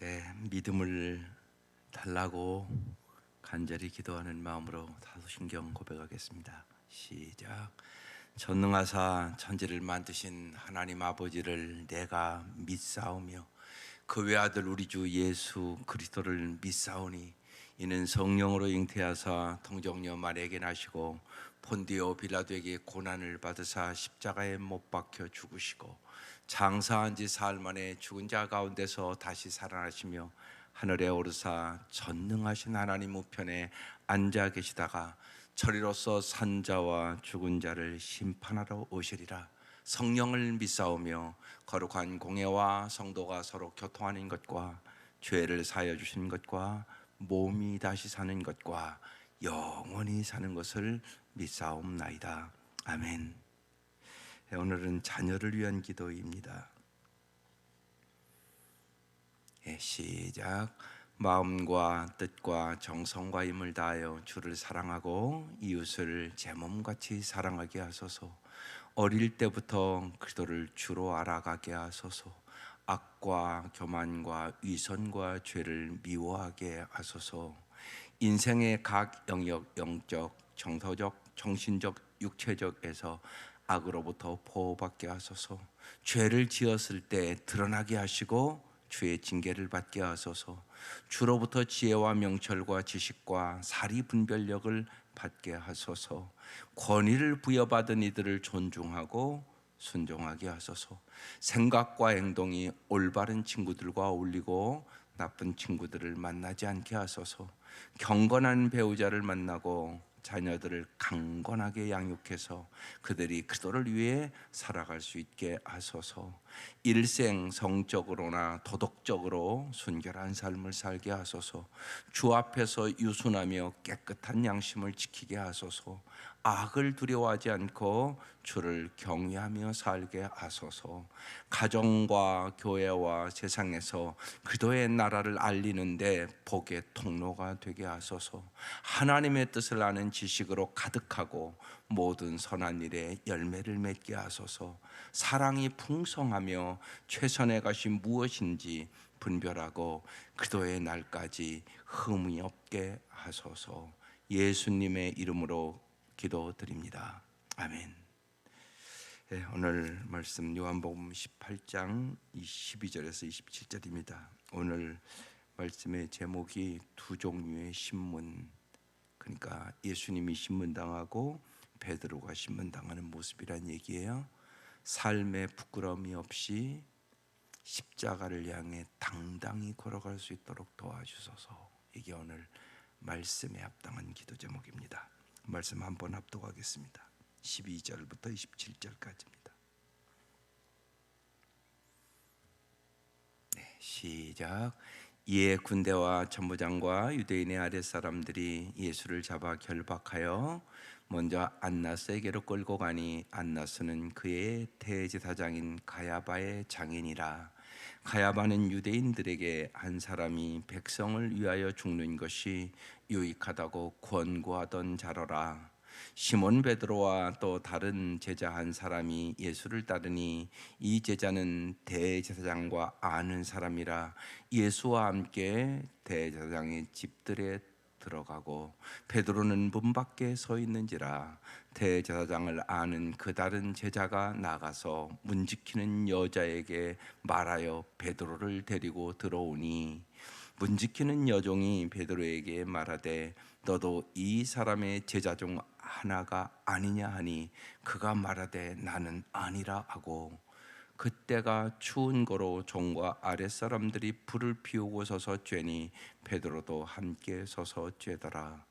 믿음을 달라고 간절히 기도하는 마음으로 사도신경 고백하겠습니다. 시작. 전능하사 천지를 만드신 하나님 아버지를 내가 믿사오며 그 외아들 우리 주 예수 그리스도를 믿사오니 이는 성령으로 잉태하사 동정녀 마리아에게 나시고 폰디오 빌라도에게 고난을 받으사 십자가에 못 박혀 죽으시고 장사한 지 사흘 만에 죽은 자 가운데서 다시 살아나시며 하늘에 오르사 전능하신 하나님 우편에 앉아 계시다가 저리로서 산 자와 죽은 자를 심판하러 오시리라. 성령을 믿사오며 거룩한 공예와 성도가 서로 교통하는 것과 죄를 사하여 주시는 것과 몸이 다시 사는 것과 영원히 사는 것을 믿사옵나이다. 아멘. 오늘은 자녀를 위한 기도입니다. 시작. 마음과 뜻과 정성과 힘을 다하여 주를 사랑하고 이웃을 제 몸같이 사랑하게 하소서. 어릴 때부터 그리스도를 주로 알아가게 하소서. 악과 교만과 위선과 죄를 미워하게 하소서. 인생의 각 영역, 영적, 정서적, 정신적, 육체적에서 악으로부터 보호받게 하소서. 죄를 지었을 때 드러나게 하시고 주의 징계를 받게 하소서. 주로부터 지혜와 명철과 지식과 사리 분별력을 받게 하소서. 권위를 부여받은 이들을 존중하고 순종하게 하소서. 생각과 행동이 올바른 친구들과 어울리고 나쁜 친구들을 만나지 않게 하소서. 경건한 배우자를 만나고 자녀들을 강건하게 양육해서 그들이 그리스도를 위해 살아갈 수 있게 하소서. 일생 성적으로나 도덕적으로 순결한 삶을 살게 하소서. 주 앞에서 유순하며 깨끗한 양심을 지키게 하소서. 악을 두려워하지 않고 주를 경외하며 살게 하소서. 가정과 교회와 세상에서 그리스도의 나라를 알리는데 복의 통로가 되게 하소서. 하나님의 뜻을 아는 지식으로 가득하고 모든 선한 일에 열매를 맺게 하소서. 사랑이 풍성하며 최선의 것이 무엇인지 분별하고 그리스도의 날까지 흠이 없게 하소서. 예수님의 이름으로 기도드립니다. 아멘. 오늘 말씀 요한복음 18장 22절에서 27절입니다. 오늘 말씀의 제목이 두 종류의 신문, 그러니까 예수님이 신문당하고 베드로가 신문당하는 모습이란 얘기예요. 삶의 부끄러움이 없이 십자가를 향해 당당히 걸어갈 수 있도록 도와주소서. 이게 오늘 말씀에 합당한 기도 제목입니다. 말씀 한번 합독하겠습니다. 12절부터 27절까지입니다. 시작. 이에 군대와 천부장과 유대인의 아랫사람들이 예수를 잡아 결박하여 먼저 안나스에게로 끌고 가니 안나스는 그의 대제사장인 가야바의 장인이라. 가야바는 유대인들에게 한 사람이 백성을 위하여 죽는 것이 유익하다고 권고하던 자로라. 시몬 베드로와 또 다른 제자 한 사람이 예수를 따르니 이 제자는 대제사장과 아는 사람이라 예수와 함께 대제사장의 집들에 들어가고 베드로는 문 밖에 서 있는지라. 대제사장을 아는 그 다른 제자가 나가서 문 지키는 여자에게 말하여 베드로를 데리고 들어오니 문 지키는 여종이 베드로에게 말하되 너도 이 사람의 제자 중 하나가 아니냐 하니 그가 말하되 나는 아니라 하고, 그때가 추운 거로 종과 아랫사람들이 불을 피우고 서서 쬐니 베드로도 함께 서서 쬐더라.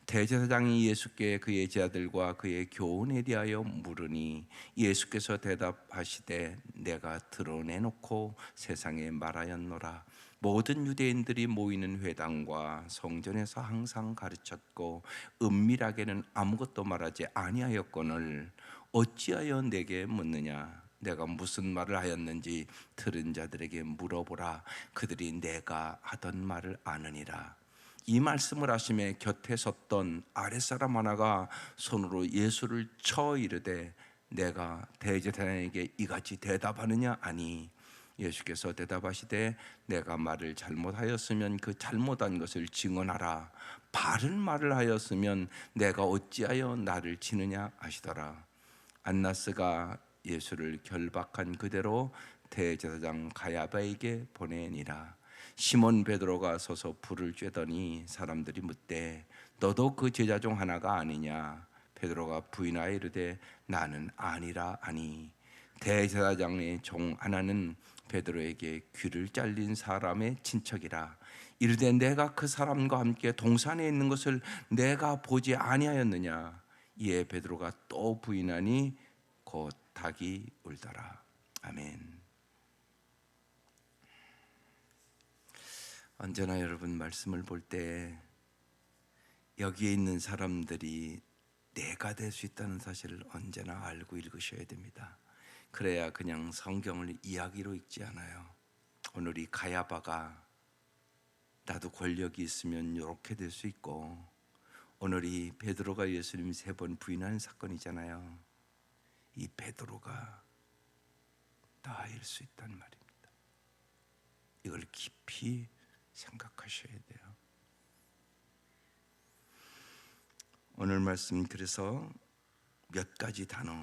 대제사장이 예수께 그의 제자들과 그의 교훈에 대하여 물으니 예수께서 대답하시되 내가 드러내놓고 세상에 말하였노라. 모든 유대인들이 모이는 회당과 성전에서 항상 가르쳤고 은밀하게는 아무것도 말하지 아니하였거늘 어찌하여 내게 묻느냐. 내가 무슨 말을 하였는지 들은 자들에게 물어보라. 그들이 내가 하던 말을 아느니라. 이 말씀을 하시매 곁에 섰던 아랫사람 하나가 손으로 예수를 쳐 이르되 내가 대제사장에게 이같이 대답하느냐 하니 예수께서 대답하시되 내가 말을 잘못하였으면 그 잘못한 것을 증언하라. 바른 말을 하였으면 내가 어찌하여 나를 치느냐 하시더라. 안나스가 예수를 결박한 그대로 대제사장 가야바에게 보내니라. 시몬 베드로가 서서 불을 쬐더니 사람들이 묻되 너도 그 제자 중 하나가 아니냐? 베드로가 부인하여 이르되 나는 아니라 하니. 대제사장의 종 하나는 베드로에게 귀를 잘린 사람의 친척이라. 이르되 내가 그 사람과 함께 동산에 있는 것을 내가 보지 아니하였느냐? 이에 베드로가 또 부인하니 곧 닭이 울더라. 아멘. 언제나 여러분 말씀을 볼 때 여기에 있는 사람들이 내가 될 수 있다는 사실을 언제나 알고 읽으셔야 됩니다. 그래야 그냥 성경을 이야기로 읽지 않아요. 오늘 이 가야바가 나도 권력이 있으면 이렇게 될 수 있고, 오늘 이 베드로가 예수님 3번 부인하는 사건이잖아요. 이 베드로가 나일 수 있단 말입니다. 이걸 깊이 생각하셔야 돼요. 오늘 말씀 그래서 몇 가지 단어,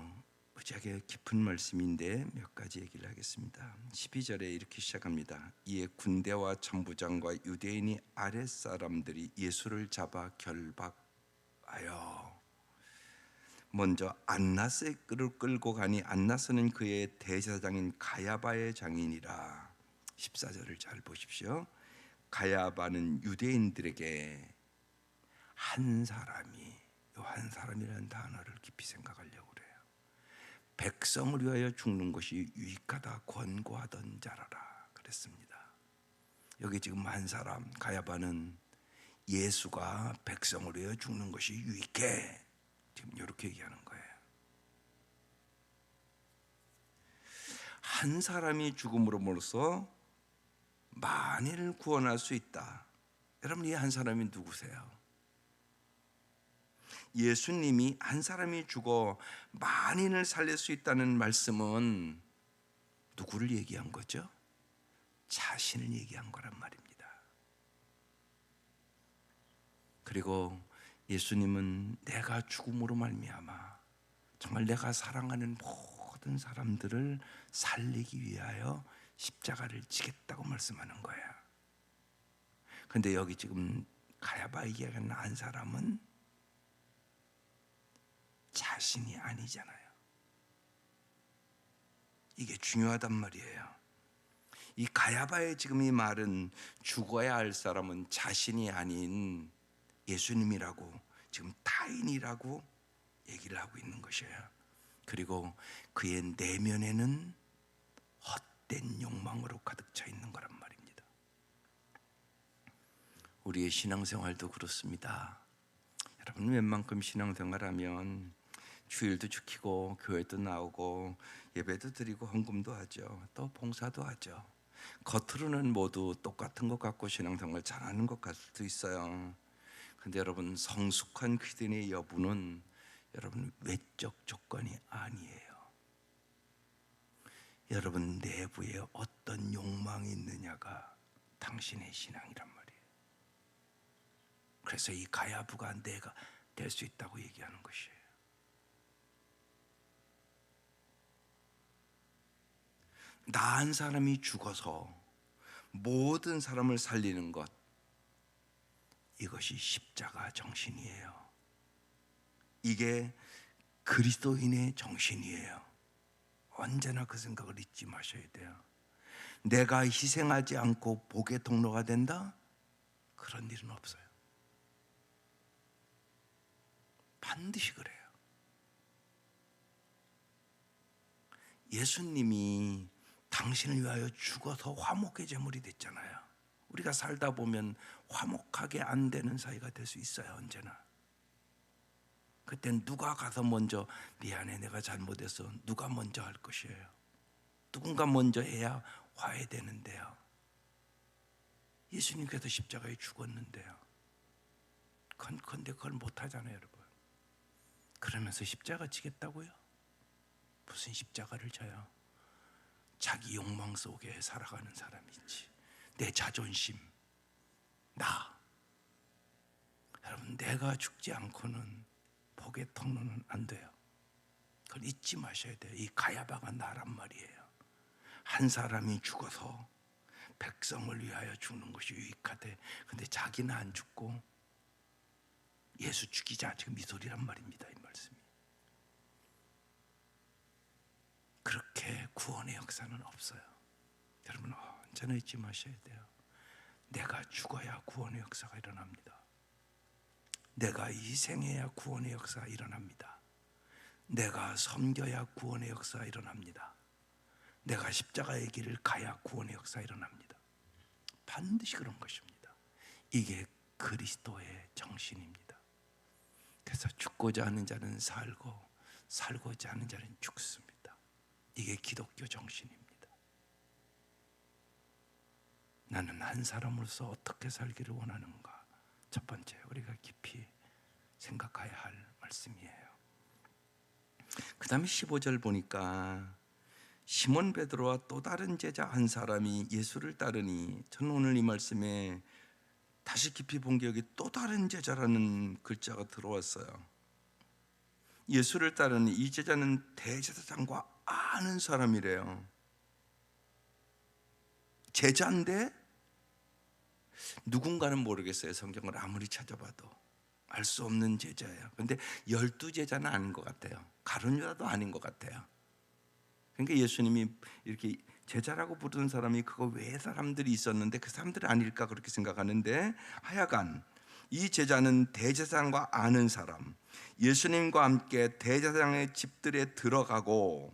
무지하게 깊은 말씀인데 몇 가지 얘기를 하겠습니다. 12절에 이렇게 시작합니다. 이에 군대와 천부장과 유대인이 아랫사람들이 예수를 잡아 결박하여 먼저 안나스를 끌고 가니 안나스는 그의 대제사장인 가야바의 장인이라. 14절을 잘 보십시오. 가야바는 유대인들에게 한 사람이, 이 한 사람이라는 단어를 깊이 생각하려고 그래요. 백성을 위하여 죽는 것이 유익하다 권고하던 자라라 그랬습니다. 여기 지금 한 사람, 가야바는 예수가 백성을 위하여 죽는 것이 유익해, 지금 이렇게 얘기하는 거예요. 한 사람이 죽음으로써 만인을 구원할 수 있다. 여러분, 이 한 사람이 누구세요? 예수님이 한 사람이 죽어 만인을 살릴 수 있다는 말씀은 누구를 얘기한 거죠? 자신을 얘기한 거란 말입니다. 그리고 예수님은 내가 죽음으로 말미암아 정말 내가 사랑하는 모든 사람들을 살리기 위하여 십자가를 지겠다고 말씀하는 거예요. 그런데 여기 지금 가야바에게 하는 한 사람은 자신이 아니잖아요. 이게 중요하단 말이에요. 이 가야바의 지금 이 말은 죽어야 할 사람은 자신이 아닌 예수님이라고, 지금 타인이라고 얘기를 하고 있는 것이에요. 그리고 그의 내면에는 헛된 욕망으로 가득 차 있는 거란 말입니다. 우리의 신앙생활도 그렇습니다. 여러분, 웬만큼 신앙생활하면 주일도 지키고 교회도 나오고 예배도 드리고 헌금도 하죠. 또 봉사도 하죠. 겉으로는 모두 똑같은 것 같고 신앙생활 잘하는 것 같을 수도 있어요. 근데 여러분, 성숙한 크리스천의 여부는 여러분 외적 조건이 아니에요. 여러분 내부에 어떤 욕망이 있느냐가 당신의 신앙이란 말이에요. 그래서 이 가야부가 내가 될 수 있다고 얘기하는 것이에요. 나 한 사람이 죽어서 모든 사람을 살리는 것, 이것이 십자가 정신이에요. 이게 그리스도인의 정신이에요. 언제나 그 생각을 잊지 마셔야 돼요. 내가 희생하지 않고 복의 통로가 된다? 그런 일은 없어요. 반드시 그래요. 예수님이 당신을 위하여 죽어서 화목의 제물이 됐잖아요. 우리가 살다 보면 화목하게 안 되는 사이가 될 수 있어요. 언제나. 그땐 누가 가서 먼저 미안해 내가 잘못해서 누가 먼저 할 것이에요. 누군가 먼저 해야 화해되는데요. 예수님께서 십자가에 죽었는데요. 근데 그걸 못하잖아요, 여러분. 그러면서 십자가 지겠다고요? 무슨 십자가를 져요? 자기 욕망 속에 살아가는 사람이지. 내 자존심, 나. 여러분, 내가 죽지 않고는 복의 통로는 안 돼요. 그걸 잊지 마셔야 돼요. 이 가야바가 나란 말이에요. 한 사람이 죽어서 백성을 위하여 죽는 것이 유익하대. 근데 자기는 안 죽고 예수 죽이자, 지금 이 소리란 말입니다. 이 말씀이. 그렇게 구원의 역사는 없어요. 여러분, 언제나 잊지 마셔야 돼요. 내가 죽어야 구원의 역사가 일어납니다. 내가 희생해야 구원의 역사가 일어납니다. 내가 섬겨야 구원의 역사가 일어납니다. 내가 십자가의 길을 가야 구원의 역사가 일어납니다. 반드시 그런 것입니다. 이게 그리스도의 정신입니다. 그래서 죽고자 하는 자는 살고, 살고자 하는 자는 죽습니다. 이게 기독교 정신입니다. 나는 한 사람으로서 어떻게 살기를 원하는가? 첫 번째, 우리가 깊이 생각해야 할 말씀이에요. 그 다음에 15절 보니까 시몬 베드로와 또 다른 제자 한 사람이 예수를 따르니, 저는 오늘 이 말씀에 다시 깊이 본 게 여기 또 다른 제자라는 글자가 들어왔어요. 예수를 따르니 이 제자는 대제사장과 아는 사람이래요. 제자인데 누군가는 모르겠어요. 성경을 아무리 찾아봐도 알 수 없는 제자예요. 그런데 12제자는 아닌 것 같아요. 가룟 유다도 아닌 것 같아요. 그러니까 예수님이 이렇게 제자라고 부르는 사람이 그거 외에 사람들이 있었는데 그 사람들이 아닐까 그렇게 생각하는데, 하여간 이 제자는 대제사장과 아는 사람, 예수님과 함께 대제사장의 집들에 들어가고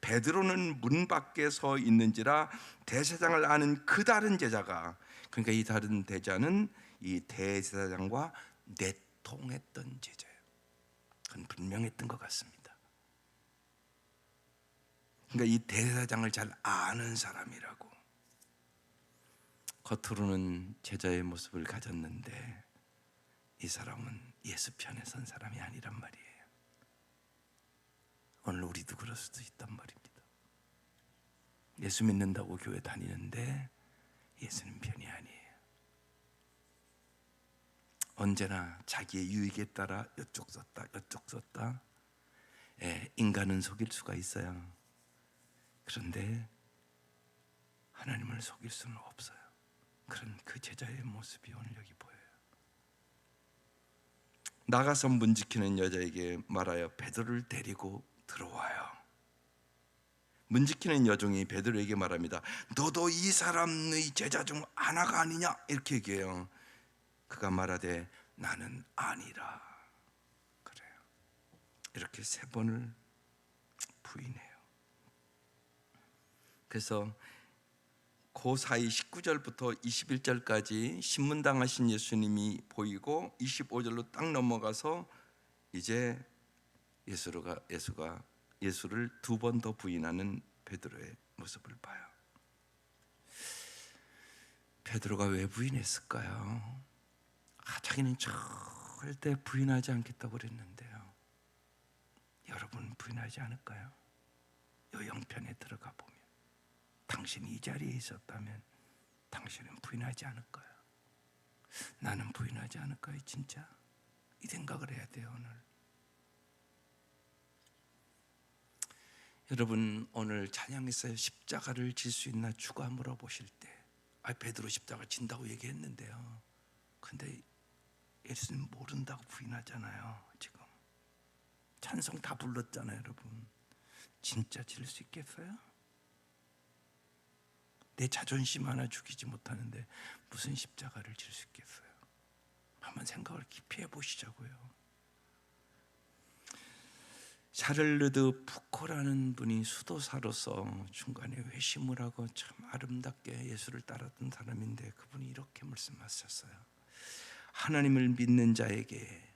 베드로는 문 밖에 서 있는지라 대제사장을 아는 그 다른 제자가, 그러니까 이 다른 제자는 이 대제사장과 내통했던 제자예요. 그건 분명했던 것 같습니다. 그러니까 이 대제사장을 잘 아는 사람이라고. 겉으로는 제자의 모습을 가졌는데 이 사람은 예수 편에 선 사람이 아니란 말이에요. 오늘 우리도 그럴 수도 있단 말입니다. 예수 믿는다고 교회 다니는데 예수님 편이 아니에요. 언제나 자기의 유익에 따라 이쪽 썼다 이쪽 썼다. 인간은 속일 수가 있어요. 그런데 하나님을 속일 수는 없어요. 그런 그 제자의 모습이 오늘 여기 보여요. 나가서 문 지키는 여자에게 말하여 베드로를 데리고 들어와요. 문 지키는 여종이 베드로에게 말합니다. 너도 이 사람의 제자 중 하나가 아니냐? 이렇게 얘기해요. 그가 말하되 나는 아니라. 그래요. 이렇게 3번을 부인해요. 그래서 그 사이 19절부터 21절까지 신문당하신 예수님이 보이고 25절로 딱 넘어가서 이제 예수가 예수를 2번 더 부인하는 베드로의 모습을 봐요. 베드로가 왜 부인했을까요? 자기는 절대 부인하지 않겠다고 그랬는데요. 여러분 부인하지 않을까요? 요 영편에 들어가 보면 당신이 이 자리에 있었다면 당신은 부인하지 않을까요? 나는 부인하지 않을까요? 진짜 이 생각을 해야 돼요. 오늘 여러분, 오늘 찬양에서 십자가를 질 수 있나 주가 물어보실 때 베드로 십자가 진다고 얘기했는데요. 근데 예수님 모른다고 부인하잖아요. 지금 찬송 다 불렀잖아요. 여러분 진짜 질 수 있겠어요? 내 자존심 하나 죽이지 못하는데 무슨 십자가를 질 수 있겠어요? 한번 생각을 깊이 해보시자고요. 샤를르드 푸코라는 분이 수도사로서 중간에 회심을 하고 참 아름답게 예수를 따랐던 사람인데, 그분이 이렇게 말씀하셨어요. 하나님을 믿는 자에게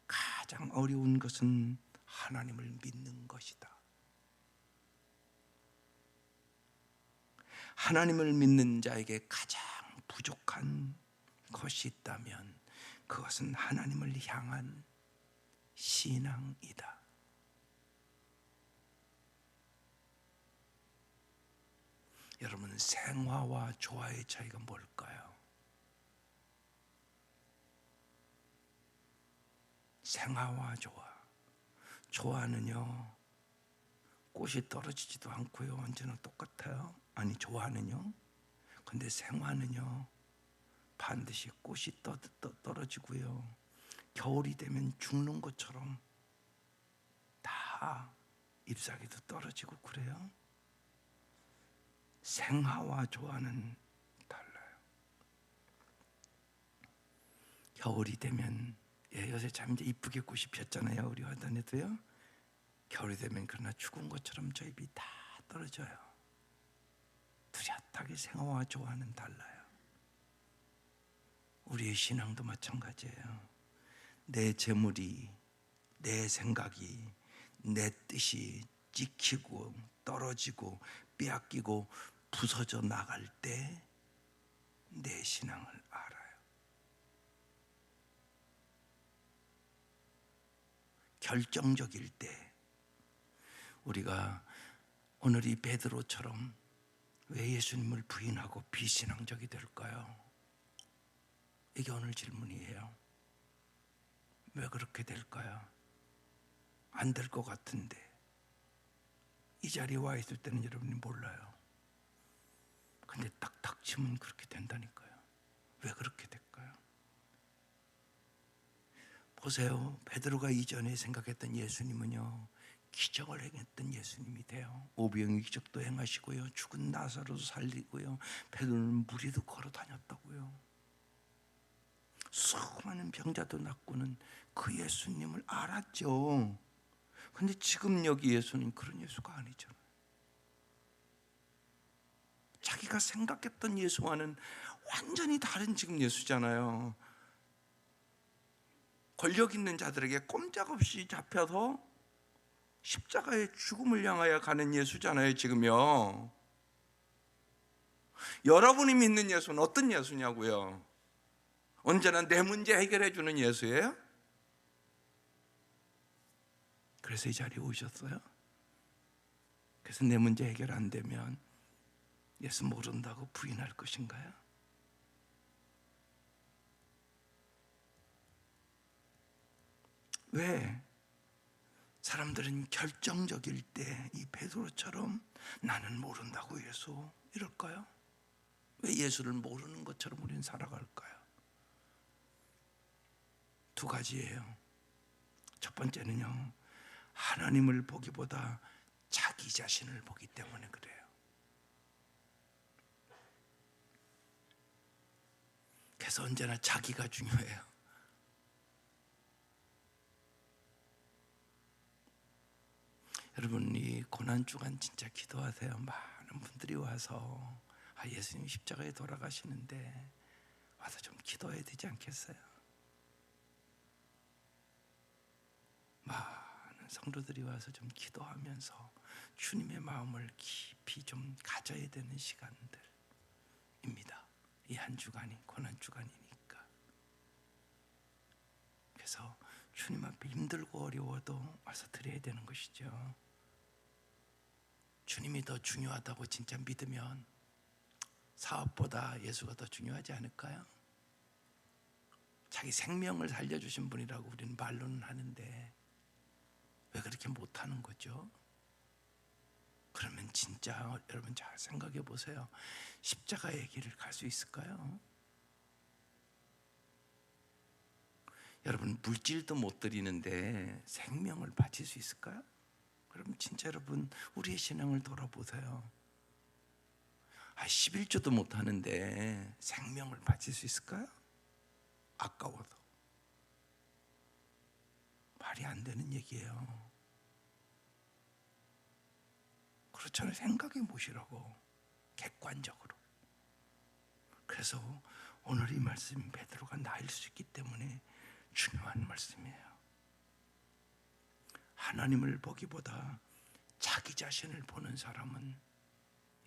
가장 어려운 것은 하나님을 믿는 것이다. 하나님을 믿는 자에게 가장 부족한 것이 있다면 그것은 하나님을 향한 신앙이다. 여러분, 생화와 조화의 차이가 뭘까요? 생화와 조화. 조화는요, 꽃이 떨어지지도 않고요, 언제나 똑같아요. 아니, 조화는요. 근데 생화는요, 반드시 꽃이 떨어지고요, 겨울이 되면 죽는 것처럼 다 잎사귀도 떨어지고 그래요. 생화와 조화는 달라요. 겨울이 되면, 요새 참 이제 이쁘게 꽃이 폈잖아요, 우리 화단에도요. 겨울이 되면 그러나 죽은 것처럼 저 잎이 다 떨어져요. 뚜렷하게 생화와 조화는 달라요. 우리의 신앙도 마찬가지예요. 내 재물이, 내 생각이, 내 뜻이 찍히고 떨어지고 빼앗기고 부서져 나갈 때 내 신앙을 알아요. 결정적일 때, 우리가 오늘 이 베드로처럼 왜 예수님을 부인하고 비신앙적이 될까요? 이게 오늘 질문이에요. 왜 그렇게 될까요? 안 될 것 같은데. 이 자리에 와 있을 때는 여러분이 몰라요. 근데 딱 닥치면 그렇게 된다니까요. 왜 그렇게 될까요? 보세요. 베드로가 이전에 생각했던 예수님은요, 기적을 행했던 예수님이 돼요. 오병이의 기적도 행하시고요, 죽은 나사로도 살리고요, 베드로는 무리도 걸어 다녔다고요. 수많은 병자도 낫고는 그 예수님을 알았죠. 근데 지금 여기 예수님 그런 예수가 아니잖아요. 자기가 생각했던 예수와는 완전히 다른 지금 예수잖아요. 권력 있는 자들에게 꼼짝없이 잡혀서 십자가의 죽음을 향하여 가는 예수잖아요, 지금요. 여러분이 믿는 예수는 어떤 예수냐고요? 언제나 내 문제 해결해 주는 예수예요? 그래서 이 자리에 오셨어요? 그래서 내 문제 해결 안 되면 예수 모른다고 부인할 것인가요? 왜 사람들은 결정적일 때 이 베드로처럼 나는 모른다고 예수 이럴까요? 왜 예수를 모르는 것처럼 우리는 살아갈까요? 두 가지예요. 첫 번째는요, 하나님을 보기보다 자기 자신을 보기 때문에 그래요. 그래서 언제나 자기가 중요해요. 여러분, 이 고난주간 진짜 기도하세요. 많은 분들이 와서 예수님 십자가에 돌아가시는데 와서 좀 기도해야 되지 않겠어요? 많은 성도들이 와서 좀 기도하면서 주님의 마음을 깊이 좀 가져야 되는 시간들입니다. 이 한 주간이 고난주간이니까. 그래서 주님 앞에 힘들고 어려워도 와서 드려야 되는 것이죠. 주님이 더 중요하다고 진짜 믿으면 사업보다 예수가 더 중요하지 않을까요? 자기 생명을 살려주신 분이라고 우리는 말로는 하는데 왜 그렇게 못하는 거죠? 그러면 진짜 여러분 잘 생각해 보세요. 십자가의 길을 갈 수 있을까요? 여러분, 물질도 못 드리는데 생명을 바칠 수 있을까요? 그럼 진짜 여러분 우리의 신앙을 돌아보세요. 11조도 못 하는데 생명을 바칠 수 있을까요? 아까워도. 말이 안 되는 얘기예요. 그렇잖아요. 생각해 보시라고, 객관적으로. 그래서 오늘 이 말씀 베드로가 나일 수 있기 때문에 중요한 말씀이에요. 하나님을 보기보다 자기 자신을 보는 사람은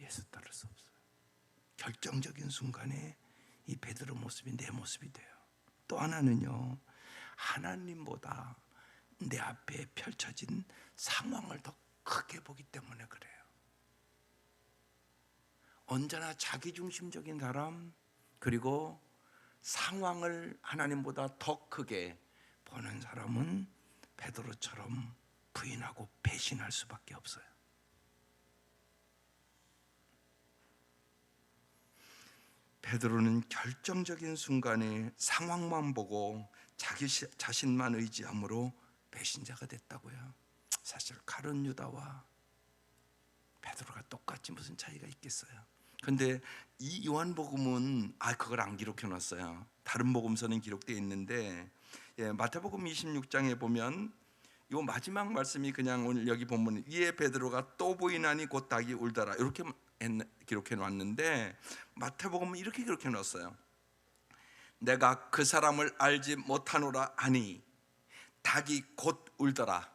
예수 따를 수 없어요. 결정적인 순간에 이 베드로 모습이 내 모습이 돼요. 또 하나는요, 하나님보다 내 앞에 펼쳐진 상황을 더 크게 보기 때문에 그래요. 언제나 자기중심적인 사람, 그리고 상황을 하나님보다 더 크게 보는 사람은 베드로처럼 부인하고 배신할 수밖에 없어요. 베드로는 결정적인 순간에 상황만 보고 자기 자신만 의지함으로 배신자가 됐다고요. 사실 가룟 유다와 베드로가 똑같이 무슨 차이가 있겠어요. 근데 이 요한복음은 그걸 안 기록해 놨어요. 다른 복음서는 기록되어 있는데, 마태복음 26장에 보면 요 마지막 말씀이 그냥 오늘 여기 보면 이에 베드로가 또 부인하니 곧 닭이 울더라 이렇게 기록해 놨는데, 마태복음은 이렇게 기록해 놨어요. 내가 그 사람을 알지 못하노라 하니 닭이 곧 울더라.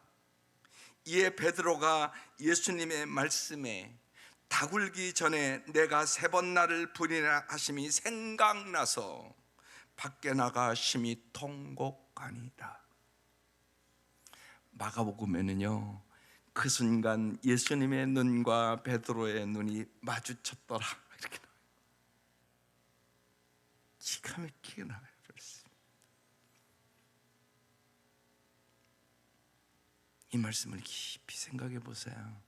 이에 베드로가 예수님의 말씀에 닭 울기 전에 내가 3번 나를 부인하라 하심이 생각나서 밖에 나가 심히 통곡하니라. 마가복음에는요, 그 순간 예수님의 눈과 베드로의 눈이 마주쳤더라 이렇게 나와요. 기가 막히게 나와요. 이 말씀을 깊이 생각해 보세요.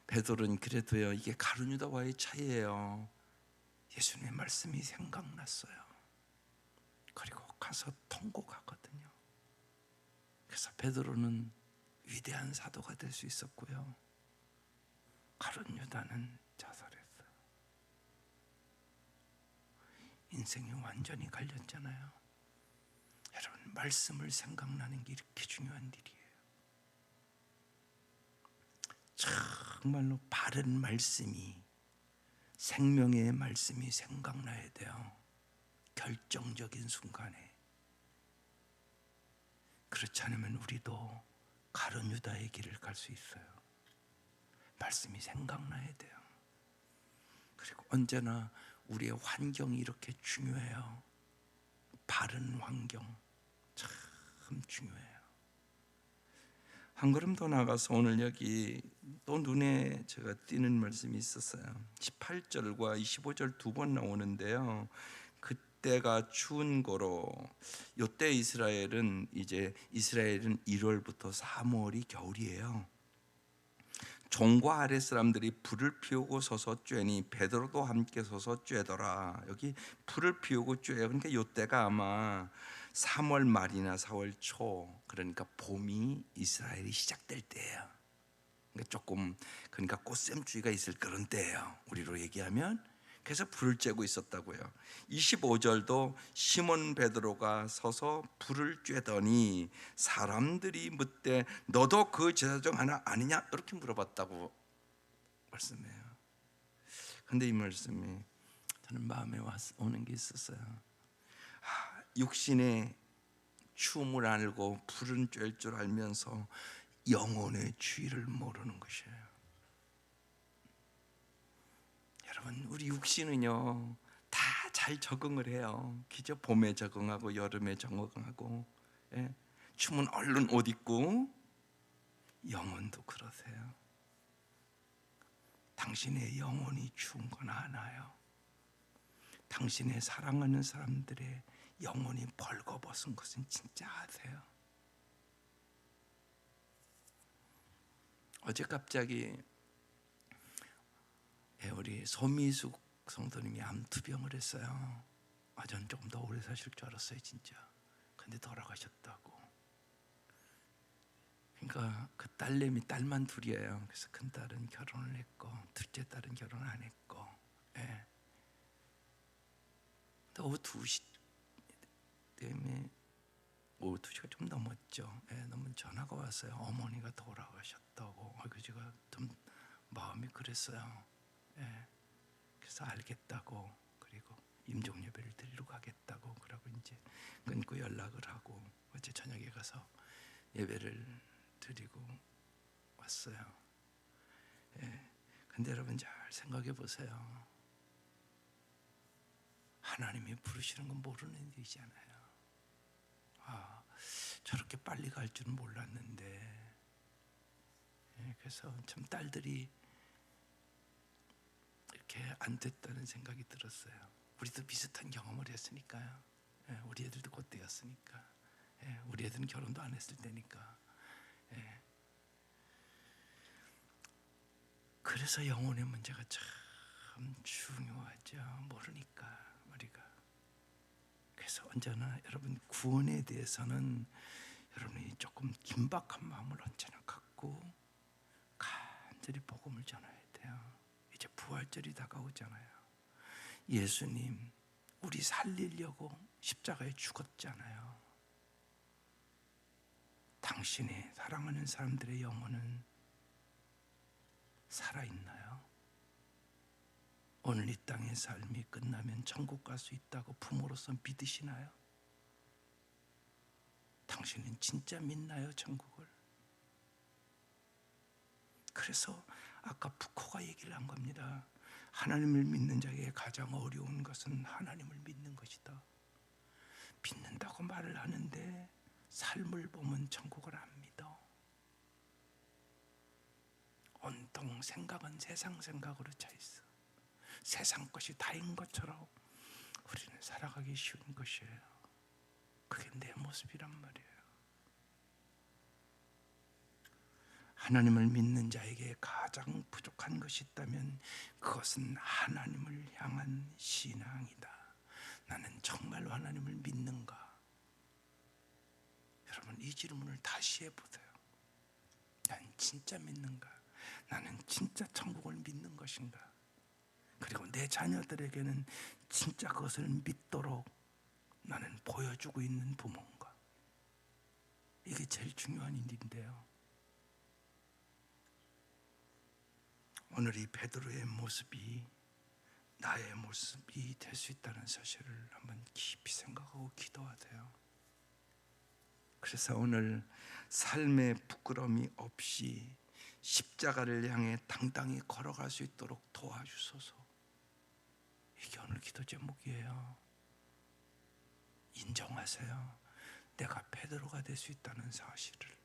베드로는 그래도요, 이게 가룟 유다와의 차이예요. 예수님의 말씀이 생각났어요. 그리고 가서 통곡하거든요. 그래서 베드로는 위대한 사도가 될 수 있었고요, 가룟 유다는 자살했어요. 인생이 완전히 갈렸잖아요. 여러분, 말씀을 생각나는 게 이렇게 중요한 일이에요. 정말로 바른 말씀이, 생명의 말씀이 생각나야 돼요. 결정적인 순간에. 그렇지 않으면 우리도 가룟 유다의 길을 갈 수 있어요. 말씀이 생각나야 돼요. 그리고 언제나 우리의 환경이 이렇게 중요해요. 바른 환경 참 중요해요. 한 걸음 더 나가서 오늘 여기 또 눈에 제가 띄는 말씀이 있었어요. 18절과 25절 두 번 나오는데요, 그때가 추운 거로, 요때 이스라엘은 1월부터 3월이 겨울이에요. 종과 아랫 사람들이 불을 피우고 서서 쬐니 베드로도 함께 서서 쬐더라. 여기 불을 피우고 쬐요. 그러니까 요때가 아마 3월 말이나 4월 초, 그러니까 봄이 이스라엘이 시작될 때예요. 그러니까 꽃샘추위가 있을 그런 때예요, 우리로 얘기하면. 그래서 불을 쬐고 있었다고요. 25절도 시몬 베드로가 서서 불을 쬐더니 사람들이 묻되 너도 그 제자 중 하나 아니냐 이렇게 물어봤다고 말씀해요. 근데 이 말씀이 저는 마음에 오는 게 있었어요. 육신의 추움을 알고 불은 쬐을 줄 알면서 영혼의 추위를 모르는 것이에요. 여러분, 우리 육신은요 다 잘 적응을 해요. 그저 봄에 적응하고 여름에 적응하고, 추우면 얼른 옷 입고. 영혼도 그러세요. 당신의 영혼이 추운 건 아나요? 당신의 사랑하는 사람들의 영혼이 벌거벗은 것은 진짜 아세요? 어제 갑자기 우리 소미숙 성도님이 암투병을 했어요. 전 조금 더 오래 사실 줄 알았어요, 진짜. 근데 돌아가셨다고. 그러니까 그 딸만 둘이에요. 그래서 큰 딸은 결혼을 했고 둘째 딸은 결혼 안 했고. 오후 2시 때문에 오후 2시가 좀 넘었죠. 너무 전화가 왔어요. 어머니가 돌아가셨다고. 제가 좀 마음이 그랬어요. 그래서 알겠다고, 그리고 임종 예배를 드리러 가겠다고, 그러고 이제 끊고 연락을 하고 어제 저녁에 가서 예배를 드리고 왔어요. 근데 여러분 잘 생각해 보세요. 하나님이 부르시는 건 모르는 일이잖아요. 저렇게 빨리 갈 줄은 몰랐는데. 그래서 참 딸들이 이렇게 안 됐다는 생각이 들었어요. 우리도 비슷한 경험을 했으니까요. 우리 애들도 곧 되었으니까. 우리 애들은 결혼도 안 했을 때니까. 그래서 영혼의 문제가 참 중요하죠. 모르니까 우리가. 그래서 언제나 여러분 구원에 대해서는 여러분이 조금 긴박한 마음을 언제나 갖고 간절히 복음을 전해야 돼요. 이제 부활절이 다가오잖아요. 예수님 우리 살리려고 십자가에 죽었잖아요. 당신이 사랑하는 사람들의 영혼은 살아있나요? 오늘 이 땅의 삶이 끝나면 천국 갈 수 있다고 부모로서 믿으시나요? 당신은 진짜 믿나요, 천국을? 그래서 아까 푸코가 얘기를 한 겁니다. 하나님을 믿는 자에게 가장 어려운 것은 하나님을 믿는 것이다. 믿는다고 말을 하는데 삶을 보면 천국을 안 믿어. 온통 생각은 세상 생각으로 차 있어. 세상 것이 다인 것처럼 우리는 살아가기 쉬운 것이에요. 그게 내 모습이란 말이에요. 하나님을 믿는 자에게 가장 부족한 것이 있다면 그것은 하나님을 향한 신앙이다. 나는 정말로 하나님을 믿는가? 여러분 이 질문을 다시 해보세요. 난 진짜 믿는가? 나는 진짜 천국을 믿는 것인가? 그리고 내 자녀들에게는 진짜 그것을 믿도록 나는 보여주고 있는 부모인가? 이게 제일 중요한 일인데요. 오늘 이 베드로의 모습이 나의 모습이 될 수 있다는 사실을 한번 깊이 생각하고 기도하세요. 그래서 오늘 삶의 부끄러움이 없이 십자가를 향해 당당히 걸어갈 수 있도록 도와주소서. 이게 오늘 기도 제목이에요. 인정하세요. 내가 베드로가 될 수 있다는 사실을.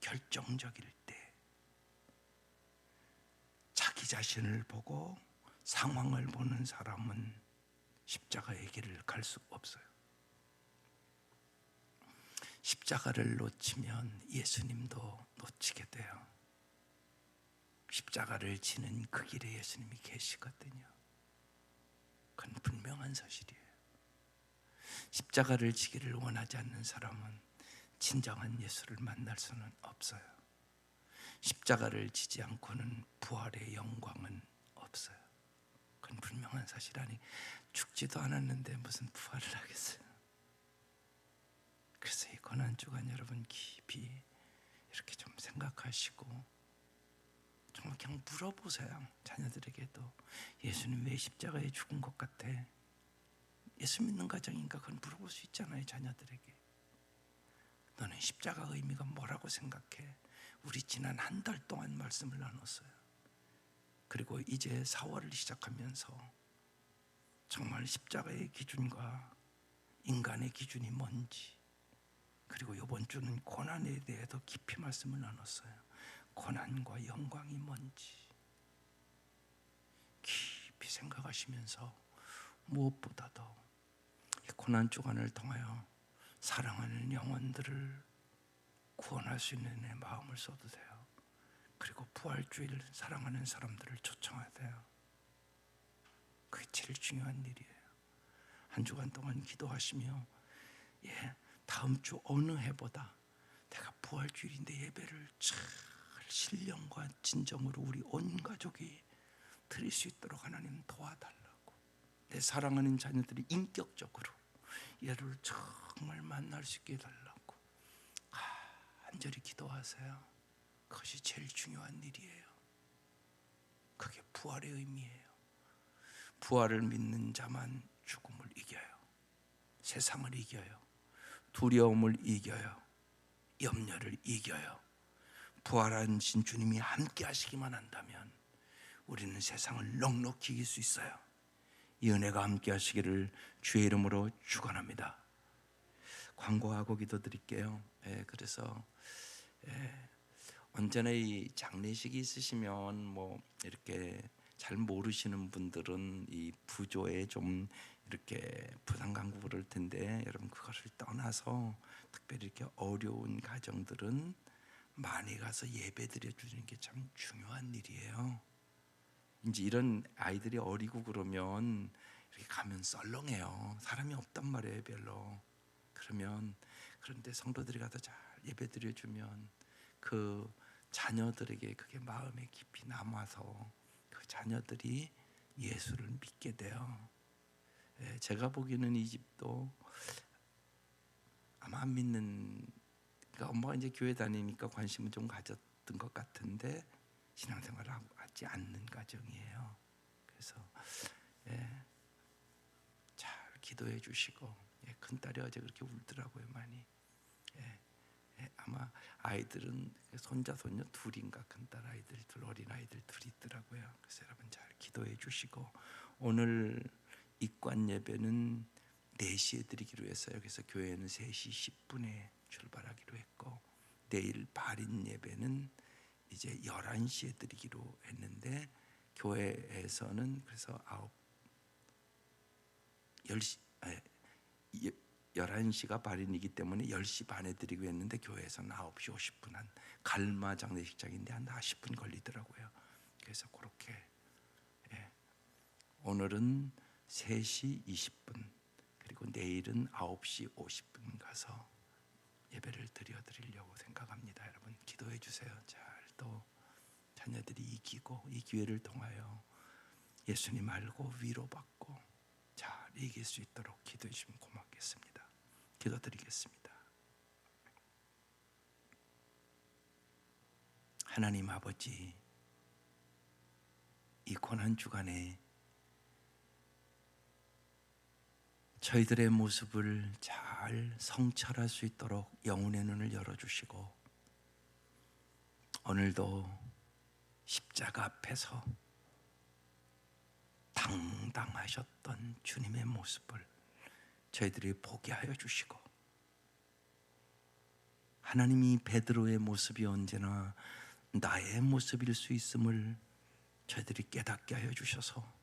결정적일 때 자기 자신을 보고 상황을 보는 사람은 십자가의 길을 갈 수 없어요. 십자가를 놓치면 예수님도 놓치게 돼요. 십자가를 지는 그 길에 예수님이 계시거든요. 그건 분명한 사실이에요. 십자가를 지기를 원하지 않는 사람은 진정한 예수를 만날 수는 없어요. 십자가를 지지 않고는 부활의 영광은 없어요. 그건 분명한 사실. 아니 죽지도 않았는데 무슨 부활을 하겠어요. 그래서 이 고난주간 여러분 깊이 이렇게 좀 생각하시고 정말 그냥 물어보세요. 자녀들에게도 예수님 왜 십자가에 죽은 것 같아? 예수 믿는 가정인가? 그건 물어볼 수 있잖아요. 자녀들에게. 너는 십자가 의미가 뭐라고 생각해? 우리 지난 한 달 동안 말씀을 나눴어요. 그리고 이제 4월을 시작하면서 정말 십자가의 기준과 인간의 기준이 뭔지, 그리고 이번 주는 고난에 대해서 깊이 말씀을 나눴어요. 고난과 영광이 뭔지 깊이 생각하시면서 무엇보다도 고난 주간을 통하여 사랑하는 영혼들을 구원할 수 있는 내 마음을 쏟으세요. 그리고 부활주의를 사랑하는 사람들을 초청하세요. 그게 제일 중요한 일이에요. 한 주간 동안 기도하시며 다음 주 어느 해보다 내가 부활주일인데 예배를 잘 신령과 진정으로 우리 온 가족이 드릴 수 있도록 하나님 도와달라고. 내 사랑하는 자녀들이 인격적으로 얘를 정말 만날 수 있게 해달라고 간절히 기도하세요. 그것이 제일 중요한 일이에요. 그게 부활의 의미예요. 부활을 믿는 자만 죽음을 이겨요. 세상을 이겨요. 두려움을 이겨요. 염려를 이겨요. 부활하신 주님이 함께 하시기만 한다면 우리는 세상을 넉넉히 이길 수 있어요. 이 은혜가 함께 하시기를 주의 이름으로 축원합니다. 광고하고 기도드릴게요. 그래서 언제나 이 장례식이 있으시면 뭐 이렇게 잘 모르시는 분들은 이 부조에 좀 이렇게 부담감고 그럴 텐데, 여러분 그것을 떠나서 특별히 이렇게 어려운 가정들은 많이 가서 예배 드려 주는 게 참 중요한 일이에요. 이제 이런 아이들이 어리고 그러면 이렇게 가면 썰렁해요. 사람이 없단 말이에요, 별로. 그런데 성도들이 가서 잘 예배 드려 주면 그 자녀들에게 그게 마음에 깊이 남아서 그 자녀들이 예수를 믿게 돼요. 제가 보기에는 이 집도 아마 안 믿는, 그러니까 엄마가 이제 교회 다니니까 관심을 좀 가졌던 것 같은데 신앙생활을 하지 않는 가정이에요. 그래서 잘 기도해 주시고, 큰딸이 어제 그렇게 울더라고요, 많이. 아마 아이들은 손자 손녀 둘인가, 큰딸 아이들 둘, 어린 아이들 둘이 있더라고요. 그래서 여러분 잘 기도해 주시고, 오늘 입관 예배는 4시에 드리기로 했어요. 그래서 교회는 3시 10분에 출발하기로 했고, 내일 발인 예배는 이제 11시에 드리기로 했는데, 교회에서는 그래서 10시 11시가 발인이기 때문에 10시 반에 드리고 했는데, 교회에서는 9시 50분 한 갈마 장례식장인데 한 40분 걸리더라고요. 그래서 그렇게 오늘은 3시 20분, 그리고 내일은 9시 50분 가서 예배를 드리려고 생각합니다. 여러분 기도해 주세요. 잘 또 자녀들이 이기고 이 기회를 통하여 예수님 알고 위로받고 잘 이길 수 있도록 기도해 주시면 고맙겠습니다. 기도드리겠습니다. 하나님 아버지, 이 고난 주간에 저희들의 모습을 잘 성찰할 수 있도록 영혼의 눈을 열어주시고, 오늘도 십자가 앞에서 당당하셨던 주님의 모습을 저희들이 보게 하여 주시고, 하나님이 베드로의 모습이 언제나 나의 모습일 수 있음을 저희들이 깨닫게 하여 주셔서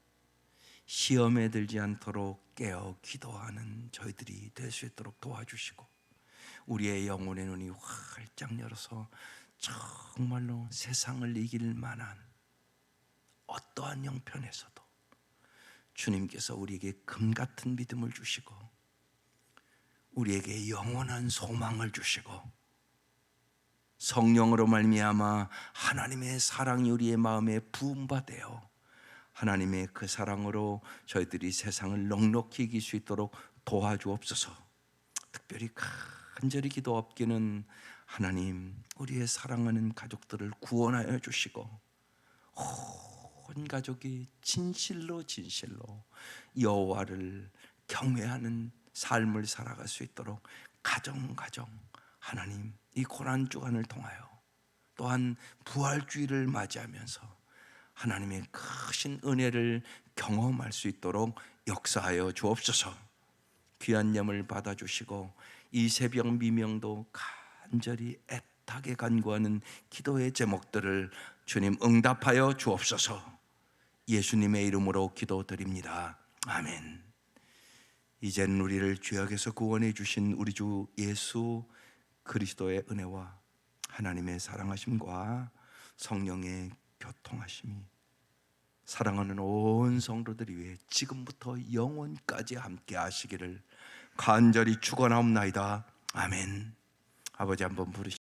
시험에 들지 않도록 깨어 기도하는 저희들이 될 수 있도록 도와주시고, 우리의 영혼의 눈이 활짝 열어서 정말로 세상을 이길 만한 어떠한 형편에서도 주님께서 우리에게 금 같은 믿음을 주시고, 우리에게 영원한 소망을 주시고, 성령으로 말미암아 하나님의 사랑이 우리의 마음에 부음받아요. 하나님의 그 사랑으로 저희들이 세상을 넉넉히 이길 수 있도록 도와주옵소서. 특별히 간절히 기도하기는, 하나님 우리의 사랑하는 가족들을 구원하여 주시고, 온 가족이 진실로 여호와를 경외하는 삶을 살아갈 수 있도록 가정 하나님 이 고난 주간을 통하여, 또한 부활주의를 맞이하면서 하나님의 크신 은혜를 경험할 수 있도록 역사하여 주옵소서. 귀한 예물 받아주시고, 이 새벽 미명도 간절히 애타게 간구하는 기도의 제목들을 주님 응답하여 주옵소서. 예수님의 이름으로 기도드립니다. 아멘. 이젠 우리를 죄악에서 구원해 주신 우리 주 예수 그리스도의 은혜와 하나님의 사랑하심과 성령의 교통하심이 사랑하는 온 성도들이 위해 지금부터 영원까지 함께 하시기를 간절히 축원하옵나이다. 아멘. 아버지 한번 부르시